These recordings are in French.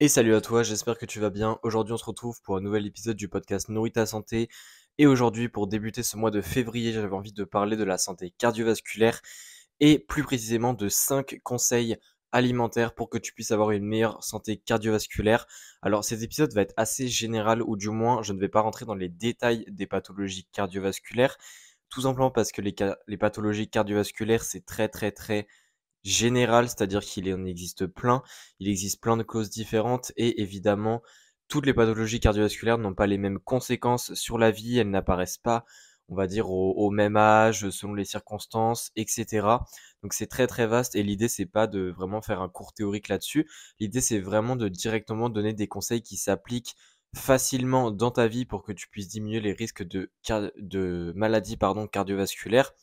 Et salut à toi, j'espère que tu vas bien. Aujourd'hui, on se retrouve pour un nouvel épisode du podcast Nourris ta santé. Et aujourd'hui, pour débuter ce mois de février, j'avais envie de parler de la santé cardiovasculaire et plus précisément de 5 conseils alimentaires pour que tu puisses avoir une meilleure santé cardiovasculaire. Alors, cet épisode va être assez général, ou du moins, je ne vais pas rentrer dans les détails des pathologies cardiovasculaires, tout simplement parce que les pathologies cardiovasculaires, c'est très très très général, c'est-à-dire qu'il en existe plein, il existe plein de causes différentes et évidemment, toutes les pathologies cardiovasculaires n'ont pas les mêmes conséquences sur la vie, elles n'apparaissent pas, on va dire, au même âge, selon les circonstances, etc. Donc c'est très très vaste et l'idée c'est pas de vraiment faire un cours théorique là-dessus, l'idée c'est vraiment de directement donner des conseils qui s'appliquent facilement dans ta vie pour que tu puisses diminuer les risques de maladies cardiovasculaires,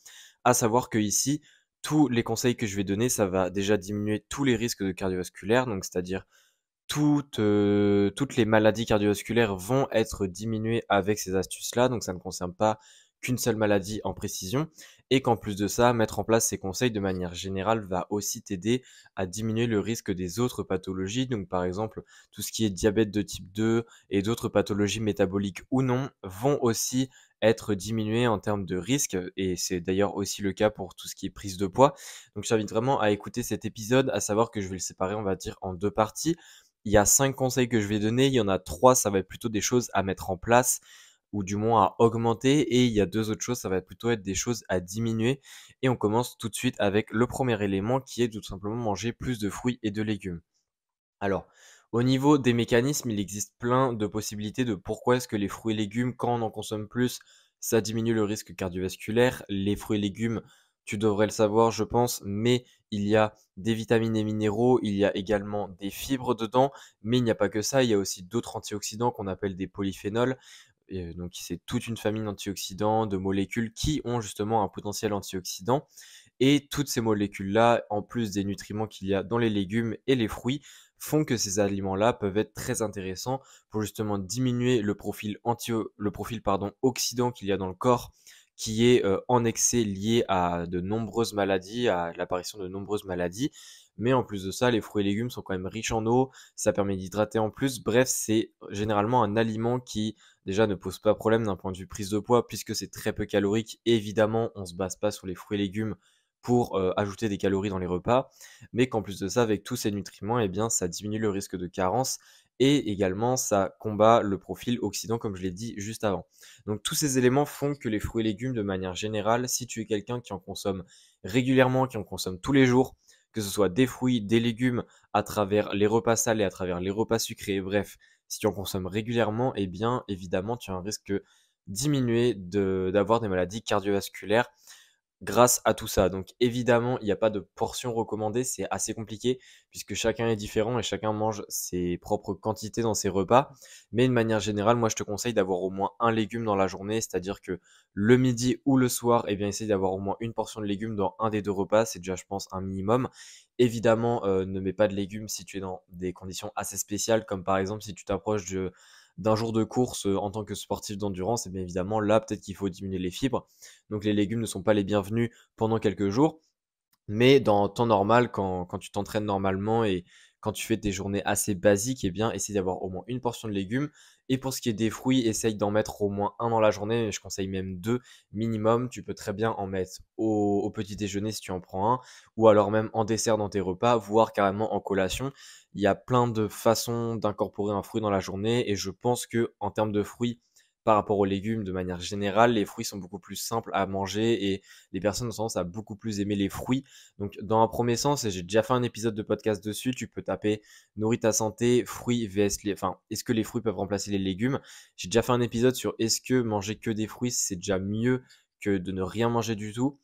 à savoir que ici, tous les conseils que je vais donner, ça va déjà diminuer tous les risques de cardiovasculaire, donc c'est-à-dire toutes les maladies cardiovasculaires vont être diminuées avec ces astuces-là, donc ça ne concerne pas qu'une seule maladie en précision, et qu'en plus de ça, mettre en place ces conseils de manière générale va aussi t'aider à diminuer le risque des autres pathologies, donc par exemple tout ce qui est diabète de type 2 et d'autres pathologies métaboliques ou non vont aussi être diminuées en termes de risque, et c'est d'ailleurs aussi le cas pour tout ce qui est prise de poids. Donc je t'invite vraiment à écouter cet épisode, à savoir que je vais le séparer, on va dire, en deux parties. Il y a 5 conseils que je vais donner, il y en a 3, ça va être plutôt des choses à mettre en place ou du moins à augmenter, et il y a 2 autres choses, ça va plutôt être des choses à diminuer. Et on commence tout de suite avec le premier élément qui est tout simplement manger plus de fruits et de légumes. Alors, au niveau des mécanismes, il existe plein de possibilités de pourquoi est-ce que les fruits et légumes, quand on en consomme plus, ça diminue le risque cardiovasculaire. Les fruits et légumes, tu devrais le savoir, je pense, mais il y a des vitamines et minéraux, il y a également des fibres dedans, mais il n'y a pas que ça, il y a aussi d'autres antioxydants qu'on appelle des polyphénols. Et donc, c'est toute une famille d'antioxydants, de molécules qui ont justement un potentiel antioxydant. Et toutes ces molécules-là, en plus des nutriments qu'il y a dans les légumes et les fruits, font que ces aliments-là peuvent être très intéressants pour justement diminuer le profil oxydant qu'il y a dans le corps, qui est en excès lié à de nombreuses maladies, à l'apparition de nombreuses maladies. Mais en plus de ça, les fruits et légumes sont quand même riches en eau, ça permet d'hydrater en plus. Bref, c'est généralement un aliment qui déjà ne pose pas problème d'un point de vue prise de poids, puisque c'est très peu calorique. Évidemment, on se base pas sur les fruits et légumes pour ajouter des calories dans les repas, mais qu'en plus de ça, avec tous ces nutriments, eh bien, ça diminue le risque de carence et également ça combat le profil oxydant, comme je l'ai dit juste avant. Donc tous ces éléments font que les fruits et légumes, de manière générale, si tu es quelqu'un qui en consomme régulièrement, qui en consomme tous les jours, que ce soit des fruits, des légumes, à travers les repas salés, à travers les repas sucrés, bref, si tu en consommes régulièrement, eh bien, évidemment, tu as un risque diminué d'avoir des maladies cardiovasculaires grâce à tout ça. Donc évidemment, il n'y a pas de portion recommandée, c'est assez compliqué puisque chacun est différent et chacun mange ses propres quantités dans ses repas. Mais de manière générale, moi je te conseille d'avoir au moins un légume dans la journée, c'est-à-dire que le midi ou le soir, eh bien essaye d'avoir au moins une portion de légumes dans un des deux repas, c'est déjà je pense un minimum. Évidemment, ne mets pas de légumes si tu es dans des conditions assez spéciales, comme par exemple si tu t'approches d'un jour de course en tant que sportif d'endurance, et bien évidemment là peut-être qu'il faut diminuer les fibres. Donc les légumes ne sont pas les bienvenus pendant quelques jours. Mais dans temps normal, quand tu t'entraînes normalement et quand tu fais des journées assez basiques, eh bien, essaye d'avoir au moins une portion de légumes. Et pour ce qui est des fruits, essaye d'en mettre au moins un dans la journée. Je conseille même deux minimum. Tu peux très bien en mettre au petit déjeuner si tu en prends un, ou alors même en dessert dans tes repas, voire carrément en collation. Il y a plein de façons d'incorporer un fruit dans la journée, et je pense que en termes de fruits, par rapport aux légumes, de manière générale, les fruits sont beaucoup plus simples à manger et les personnes ont tendance à beaucoup plus aimer les fruits. Donc, dans un premier sens, et j'ai déjà fait un épisode de podcast dessus, tu peux taper nourris ta santé, fruits enfin, est-ce que les fruits peuvent remplacer les légumes? J'ai déjà fait un épisode sur est-ce que manger que des fruits, c'est déjà mieux que de ne rien manger du tout.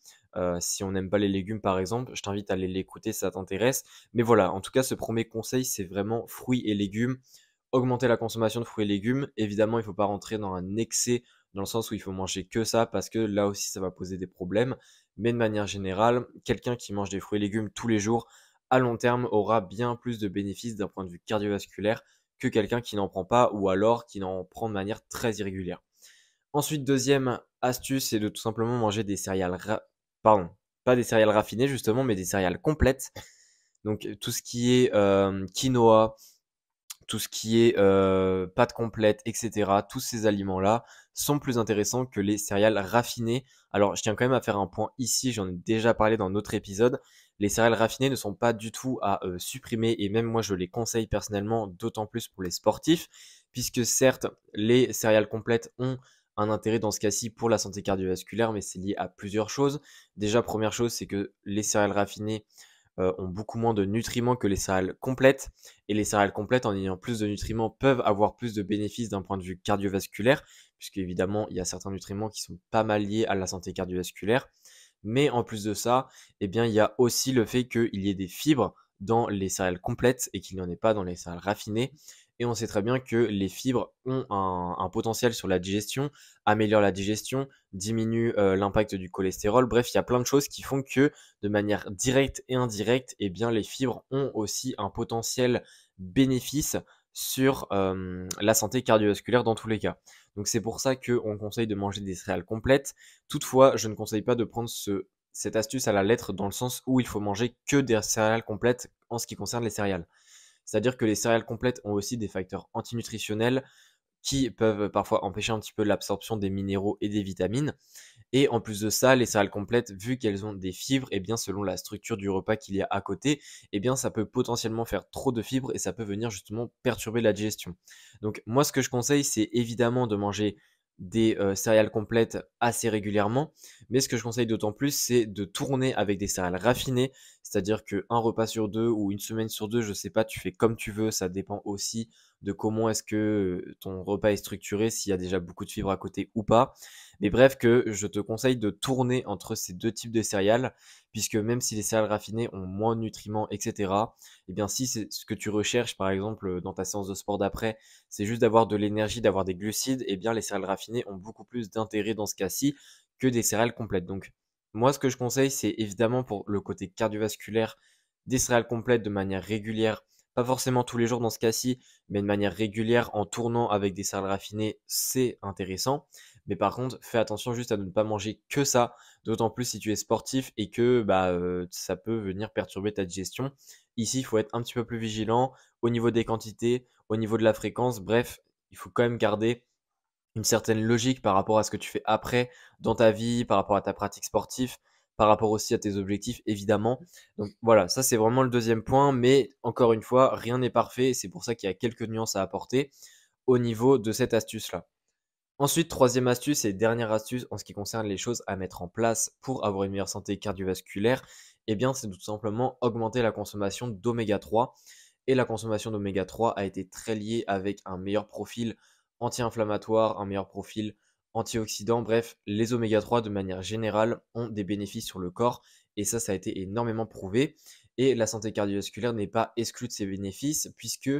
Si on n'aime pas les légumes, par exemple, je t'invite à aller l'écouter si ça t'intéresse. Mais voilà, en tout cas, ce premier conseil, c'est vraiment fruits et légumes. Augmenter la consommation de fruits et légumes. Évidemment, il ne faut pas rentrer dans un excès, dans le sens où il faut manger que ça, parce que là aussi, ça va poser des problèmes. Mais de manière générale, quelqu'un qui mange des fruits et légumes tous les jours, à long terme, aura bien plus de bénéfices d'un point de vue cardiovasculaire que quelqu'un qui n'en prend pas, ou alors qui n'en prend de manière très irrégulière. Ensuite, deuxième astuce, c'est de tout simplement manger des céréales, pardon, pas des céréales raffinées justement, mais des céréales complètes. Donc tout ce qui est quinoa, tout ce qui est pâtes complètes, etc. Tous ces aliments-là sont plus intéressants que les céréales raffinées. Alors, je tiens quand même à faire un point ici, j'en ai déjà parlé dans notre épisode. Les céréales raffinées ne sont pas du tout à supprimer et même moi je les conseille personnellement, d'autant plus pour les sportifs, puisque certes, les céréales complètes ont un intérêt dans ce cas-ci pour la santé cardiovasculaire, mais c'est lié à plusieurs choses. Déjà, première chose, c'est que les céréales raffinées ont beaucoup moins de nutriments que les céréales complètes. Et les céréales complètes, en ayant plus de nutriments, peuvent avoir plus de bénéfices d'un point de vue cardiovasculaire, puisque évidemment, il y a certains nutriments qui sont pas mal liés à la santé cardiovasculaire. Mais en plus de ça, eh bien, il y a aussi le fait qu'il y ait des fibres dans les céréales complètes et qu'il n'y en ait pas dans les céréales raffinées. Et on sait très bien que les fibres ont un potentiel sur la digestion, améliorent la digestion, diminuent l'impact du cholestérol. Bref, il y a plein de choses qui font que de manière directe et indirecte, eh bien, les fibres ont aussi un potentiel bénéfice sur la santé cardiovasculaire dans tous les cas. Donc c'est pour ça qu'on conseille de manger des céréales complètes. Toutefois, je ne conseille pas de prendre cette astuce à la lettre dans le sens où il faut manger que des céréales complètes en ce qui concerne les céréales. C'est-à-dire que les céréales complètes ont aussi des facteurs antinutritionnels qui peuvent parfois empêcher un petit peu l'absorption des minéraux et des vitamines. Et en plus de ça, les céréales complètes, vu qu'elles ont des fibres, et bien selon la structure du repas qu'il y a à côté, et bien ça peut potentiellement faire trop de fibres et ça peut venir justement perturber la digestion. Donc moi ce que je conseille, c'est évidemment de manger des céréales complètes assez régulièrement, mais ce que je conseille d'autant plus, c'est de tourner avec des céréales raffinées, c'est-à-dire qu'un repas sur deux ou une semaine sur deux, je sais pas, tu fais comme tu veux, ça dépend aussi de comment est-ce que ton repas est structuré, s'il y a déjà beaucoup de fibres à côté ou pas. Mais bref, que je te conseille de tourner entre ces deux types de céréales, puisque même si les céréales raffinées ont moins de nutriments, etc., eh bien si c'est ce que tu recherches, par exemple, dans ta séance de sport d'après, c'est juste d'avoir de l'énergie, d'avoir des glucides, eh bien les céréales raffinées ont beaucoup plus d'intérêt dans ce cas-ci que des céréales complètes. Donc moi, ce que je conseille, c'est évidemment pour le côté cardiovasculaire, des céréales complètes de manière régulière, pas forcément tous les jours dans ce cas-ci, mais de manière régulière en tournant avec des céréales raffinées, c'est intéressant. Mais par contre, fais attention juste à ne pas manger que ça, d'autant plus si tu es sportif et que ça peut venir perturber ta digestion. Ici, il faut être un petit peu plus vigilant au niveau des quantités, au niveau de la fréquence. Bref, il faut quand même garder une certaine logique par rapport à ce que tu fais après dans ta vie, par rapport à ta pratique sportive, par rapport aussi à tes objectifs, évidemment. Donc voilà, ça c'est vraiment le deuxième point, mais encore une fois, rien n'est parfait, c'est pour ça qu'il y a quelques nuances à apporter au niveau de cette astuce-là. Ensuite, troisième astuce et dernière astuce en ce qui concerne les choses à mettre en place pour avoir une meilleure santé cardiovasculaire, eh bien, c'est tout simplement augmenter la consommation d'oméga 3. Et la consommation d'oméga 3 a été très liée avec un meilleur profil anti-inflammatoire, un meilleur profil antioxydant. Bref, les oméga 3 de manière générale ont des bénéfices sur le corps et ça a été énormément prouvé. Et la santé cardiovasculaire n'est pas exclue de ces bénéfices puisque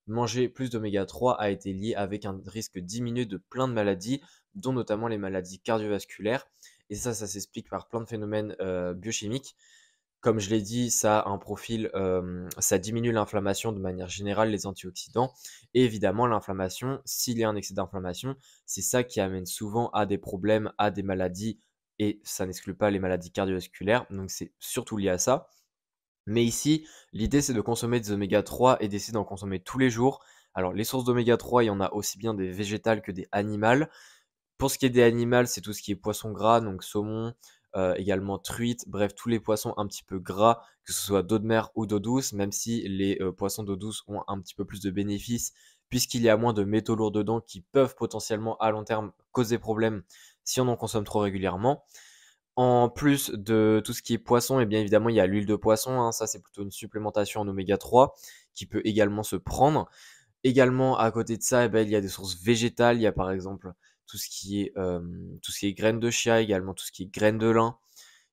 manger plus d'oméga 3 a été lié avec un risque diminué de plein de maladies, dont notamment les maladies cardiovasculaires. Et ça s'explique par plein de phénomènes biochimiques. Comme je l'ai dit, ça a un profil, ça diminue l'inflammation de manière générale, les antioxydants. Et évidemment, l'inflammation, s'il y a un excès d'inflammation, c'est ça qui amène souvent à des problèmes, à des maladies, et ça n'exclut pas les maladies cardiovasculaires. Donc c'est surtout lié à ça. Mais ici, l'idée c'est de consommer des oméga 3 et d'essayer d'en consommer tous les jours. Alors les sources d'oméga 3, il y en a aussi bien des végétales que des animales. Pour ce qui est des animales, c'est tout ce qui est poisson gras, donc saumon, également truite, bref, tous les poissons un petit peu gras, que ce soit d'eau de mer ou d'eau douce, même si les poissons d'eau douce ont un petit peu plus de bénéfices, puisqu'il y a moins de métaux lourds dedans qui peuvent potentiellement à long terme causer problème si on en consomme trop régulièrement. En plus de tout ce qui est poisson, et bien évidemment, il y a l'huile de poisson, hein, ça c'est plutôt une supplémentation en oméga 3 qui peut également se prendre. Également, à côté de ça, eh ben, il y a des sources végétales, il y a par exemple tout ce qui est graines de chia, également tout ce qui est graines de lin.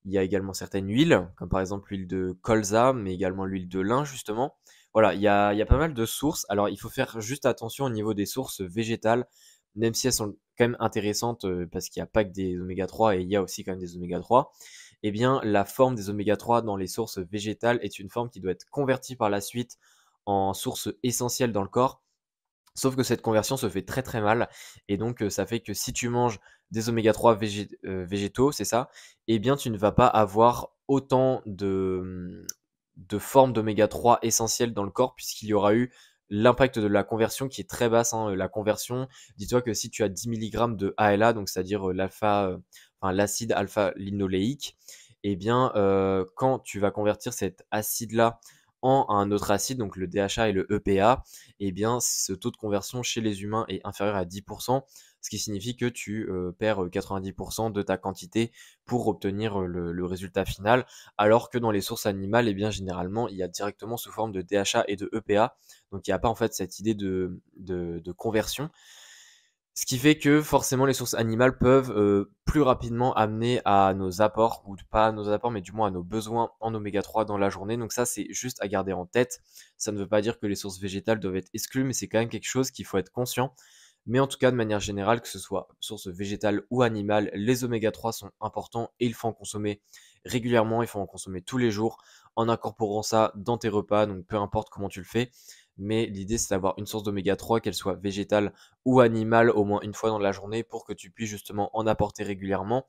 Il y a également certaines huiles, comme par exemple l'huile de colza, mais également l'huile de lin, justement. Voilà, il y a pas mal de sources. Alors, il faut faire juste attention au niveau des sources végétales, même si elles sont quand même intéressantes, parce qu'il n'y a pas que des oméga 3 et il y a aussi quand même des oméga 3. Eh bien, la forme des oméga 3 dans les sources végétales est une forme qui doit être convertie par la suite en source essentielle dans le corps. Sauf que cette conversion se fait très très mal et donc ça fait que si tu manges des oméga 3 végétaux, c'est ça, eh bien tu ne vas pas avoir autant de formes d'oméga 3 essentielles dans le corps puisqu'il y aura eu l'impact de la conversion qui est très basse, hein. La conversion, dis-toi que si tu as 10 milligrammes de ALA, donc c'est-à-dire enfin, l'acide alpha-linoléique, eh bien, quand tu vas convertir cet acide-là en un autre acide, donc le DHA et le EPA, eh bien, ce taux de conversion chez les humains est inférieur à 10%, ce qui signifie que tu perds 90% de ta quantité pour obtenir le résultat final, alors que dans les sources animales, eh bien, généralement, il y a directement sous forme de DHA et de EPA, donc il n'y a pas en fait cette idée de conversion. Ce qui fait que forcément les sources animales peuvent plus rapidement amener à nos apports, ou pas à nos apports, mais du moins à nos besoins en oméga 3 dans la journée. Donc ça, c'est juste à garder en tête. Ça ne veut pas dire que les sources végétales doivent être exclues, mais c'est quand même quelque chose qu'il faut être conscient. Mais en tout cas, de manière générale, que ce soit source végétale ou animale, les oméga 3 sont importants et il faut en consommer régulièrement, il faut en consommer tous les jours en incorporant ça dans tes repas, donc peu importe comment tu le fais. Mais l'idée, c'est d'avoir une source d'oméga 3, qu'elle soit végétale ou animale, au moins une fois dans la journée pour que tu puisses justement en apporter régulièrement.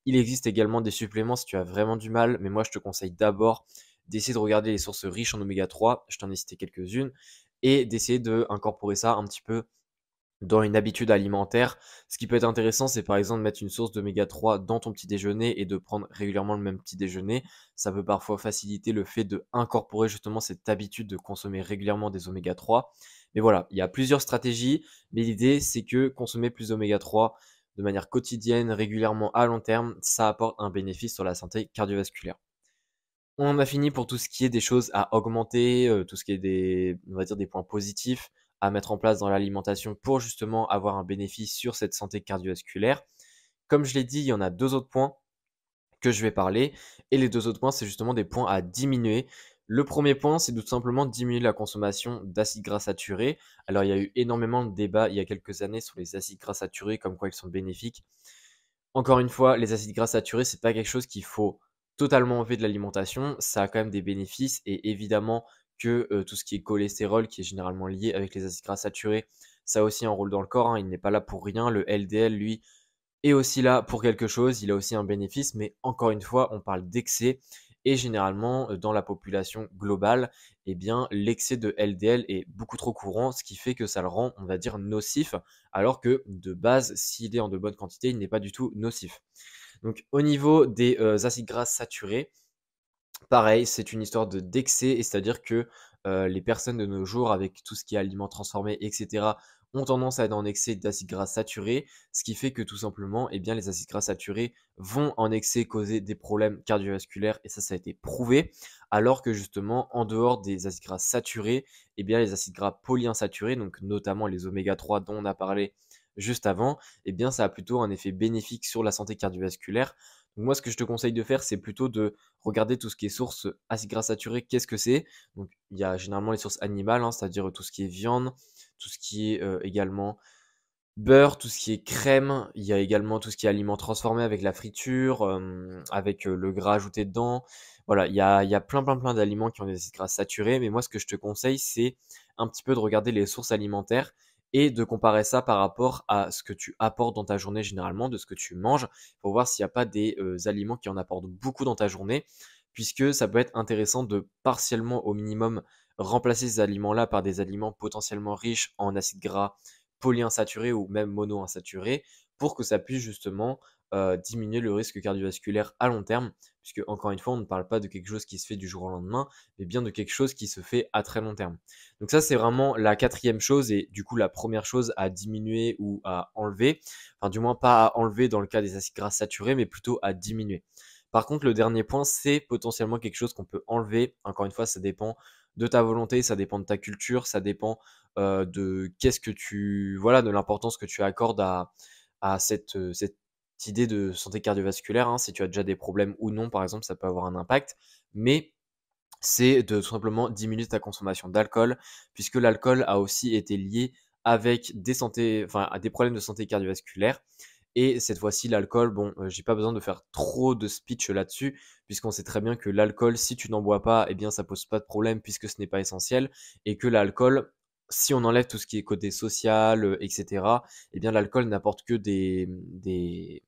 Il existe également des suppléments si tu as vraiment du mal, mais moi je te conseille d'abord d'essayer de regarder les sources riches en oméga 3, je t'en ai cité quelques-unes, et d'essayer d'incorporer ça un petit peu dans une habitude alimentaire. Ce qui peut être intéressant, c'est par exemple de mettre une source d'oméga 3 dans ton petit déjeuner et de prendre régulièrement le même petit déjeuner. Ça peut parfois faciliter le fait de incorporer justement cette habitude de consommer régulièrement des oméga 3. Mais voilà, il y a plusieurs stratégies, mais l'idée c'est que consommer plus d'oméga 3 de manière quotidienne, régulièrement à long terme, ça apporte un bénéfice sur la santé cardiovasculaire. On en a fini pour tout ce qui est des choses à augmenter, tout ce qui est on va dire des points positifs à mettre en place dans l'alimentation pour justement avoir un bénéfice sur cette santé cardiovasculaire. Comme je l'ai dit, il y en a 2 autres points que je vais parler et les 2 autres points, c'est justement des points à diminuer. Le premier point, c'est tout simplement diminuer la consommation d'acides gras saturés. Alors, il y a eu énormément de débats il y a quelques années sur les acides gras saturés, comme quoi ils sont bénéfiques. Encore une fois, les acides gras saturés, c'est pas quelque chose qu'il faut totalement enlever de l'alimentation. Ça a quand même des bénéfices et évidemment que tout ce qui est cholestérol, qui est généralement lié avec les acides gras saturés, ça a aussi un rôle dans le corps, hein. Il n'est pas là pour rien. Le LDL, lui, est aussi là pour quelque chose. Il a aussi un bénéfice, mais encore une fois, on parle d'excès. Et généralement, dans la population globale, eh bien, l'excès de LDL est beaucoup trop courant, ce qui fait que ça le rend, on va dire, nocif, alors que de base, s'il est en de bonnes quantités, il n'est pas du tout nocif. Donc, au niveau des acides gras saturés, pareil, c'est une histoire d'excès, et c'est-à-dire que les personnes de nos jours, avec tout ce qui est aliments transformés, etc., ont tendance à être en excès d'acides gras saturés, ce qui fait que tout simplement, eh bien, les acides gras saturés vont en excès causer des problèmes cardiovasculaires, et ça a été prouvé, alors que justement, en dehors des acides gras saturés, eh bien, les acides gras polyinsaturés, donc notamment les oméga 3 dont on a parlé juste avant, eh bien, ça a plutôt un effet bénéfique sur la santé cardiovasculaire. Donc moi, ce que je te conseille de faire, c'est plutôt de regarder tout ce qui est source acides gras saturés, qu'est-ce que c'est? Donc il y a généralement les sources animales, hein, c'est-à-dire tout ce qui est viande, tout ce qui est également beurre, tout ce qui est crème. Il y a également tout ce qui est aliments transformés avec la friture, avec le gras ajouté dedans. Voilà, il y a plein d'aliments qui ont des acides gras saturés, mais moi ce que je te conseille, c'est un petit peu de regarder les sources alimentaires et de comparer ça par rapport à ce que tu apportes dans ta journée généralement, de ce que tu manges, pour voir s'il n'y a pas des aliments qui en apportent beaucoup dans ta journée, puisque ça peut être intéressant de partiellement au minimum remplacer ces aliments-là par des aliments potentiellement riches en acides gras polyinsaturés ou même monoinsaturés pour que ça puisse justement diminuer le risque cardiovasculaire à long terme, puisque encore une fois, on ne parle pas de quelque chose qui se fait du jour au lendemain, mais bien de quelque chose qui se fait à très long terme. Donc ça, c'est vraiment la quatrième chose et du coup la première chose à diminuer ou à enlever, enfin du moins pas à enlever dans le cas des acides gras saturés, mais plutôt à diminuer. Par contre, le dernier point, c'est potentiellement quelque chose qu'on peut enlever. Encore une fois, ça dépend de ta volonté, ça dépend de ta culture, ça dépend de qu'est-ce que voilà, de l'importance que tu accordes à cette idée de santé cardiovasculaire, hein. Si tu as déjà des problèmes ou non, par exemple, ça peut avoir un impact. Mais c'est de tout simplement diminuer ta consommation d'alcool, puisque l'alcool a aussi été lié avec à des problèmes de santé cardiovasculaire. Et cette fois-ci, l'alcool, bon, j'ai pas besoin de faire trop de speech là-dessus, puisqu'on sait très bien que l'alcool, si tu n'en bois pas, eh bien, ça pose pas de problème puisque ce n'est pas essentiel, et que l'alcool, si on enlève tout ce qui est côté social, etc., eh bien, l'alcool n'apporte que des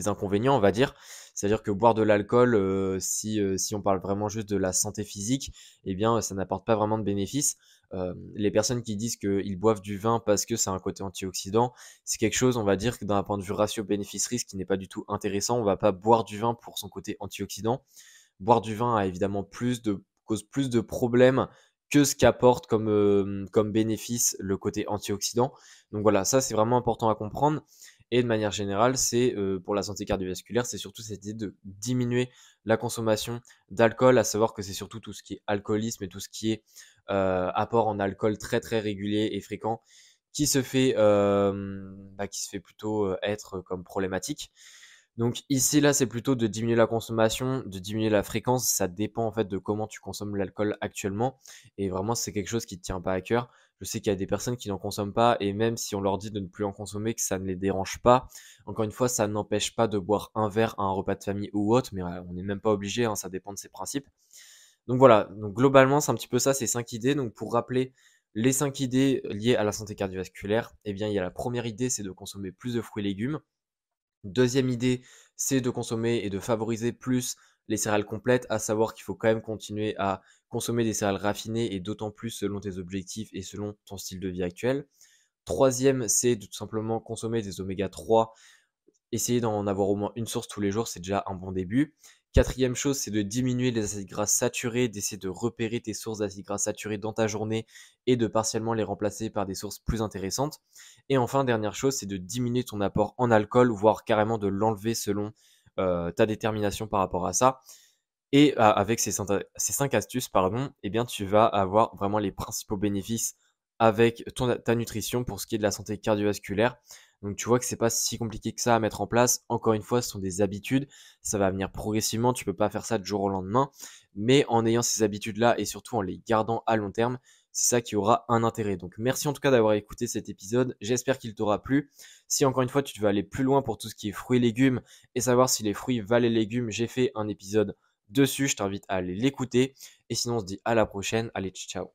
inconvénients, on va dire. C'est-à-dire que boire de l'alcool, si on parle vraiment juste de la santé physique, eh bien, ça n'apporte pas vraiment de bénéfices. Les personnes qui disent qu'ils boivent du vin parce que c'est un côté antioxydant, c'est quelque chose, on va dire, que d'un point de vue ratio bénéfice-risque qui n'est pas du tout intéressant. On va pas boire du vin pour son côté antioxydant. Boire du vin a évidemment cause plus de problèmes que ce qu'apporte comme bénéfice le côté antioxydant. Donc voilà, ça c'est vraiment important à comprendre. Et de manière générale, c'est pour la santé cardiovasculaire, c'est surtout cette idée de diminuer la consommation d'alcool, à savoir que c'est surtout tout ce qui est alcoolisme et tout ce qui est apport en alcool très très régulier et fréquent qui se fait plutôt être comme problématique. Donc ici, là, c'est plutôt de diminuer la consommation, de diminuer la fréquence. Ça dépend en fait de comment tu consommes l'alcool actuellement. Et vraiment, c'est quelque chose qui ne te tient pas à cœur. Je sais qu'il y a des personnes qui n'en consomment pas et même si on leur dit de ne plus en consommer, que ça ne les dérange pas. Encore une fois, ça n'empêche pas de boire un verre à un repas de famille ou autre, mais on n'est même pas obligé, hein, ça dépend de ses principes. Donc voilà, donc globalement, c'est un petit peu ça, ces 5 idées. Donc pour rappeler les 5 idées liées à la santé cardiovasculaire, eh bien, il y a la première idée, c'est de consommer plus de fruits et légumes. Deuxième idée, c'est de consommer et de favoriser plus les céréales complètes, à savoir qu'il faut quand même continuer à consommer des céréales raffinées et d'autant plus selon tes objectifs et selon ton style de vie actuel. Troisième, c'est de tout simplement consommer des oméga 3. Essayer d'en avoir au moins une source tous les jours, c'est déjà un bon début. Quatrième chose, c'est de diminuer les acides gras saturés, d'essayer de repérer tes sources d'acides gras saturés dans ta journée et de partiellement les remplacer par des sources plus intéressantes. Et enfin, dernière chose, c'est de diminuer ton apport en alcool, voire carrément de l'enlever selon ta détermination par rapport à ça. Et avec ces 5 astuces, pardon, eh bien, tu vas avoir vraiment les principaux bénéfices avec ta nutrition pour ce qui est de la santé cardiovasculaire. Donc tu vois que c'est pas si compliqué que ça à mettre en place. Encore une fois, ce sont des habitudes, ça va venir progressivement, tu peux pas faire ça du jour au lendemain, mais en ayant ces habitudes-là et surtout en les gardant à long terme, c'est ça qui aura un intérêt. Donc merci en tout cas d'avoir écouté cet épisode, j'espère qu'il t'aura plu. Si encore une fois tu veux aller plus loin pour tout ce qui est fruits et légumes et savoir si les fruits valent les légumes, j'ai fait un épisode dessus, je t'invite à aller l'écouter. Et sinon on se dit à la prochaine, allez ciao.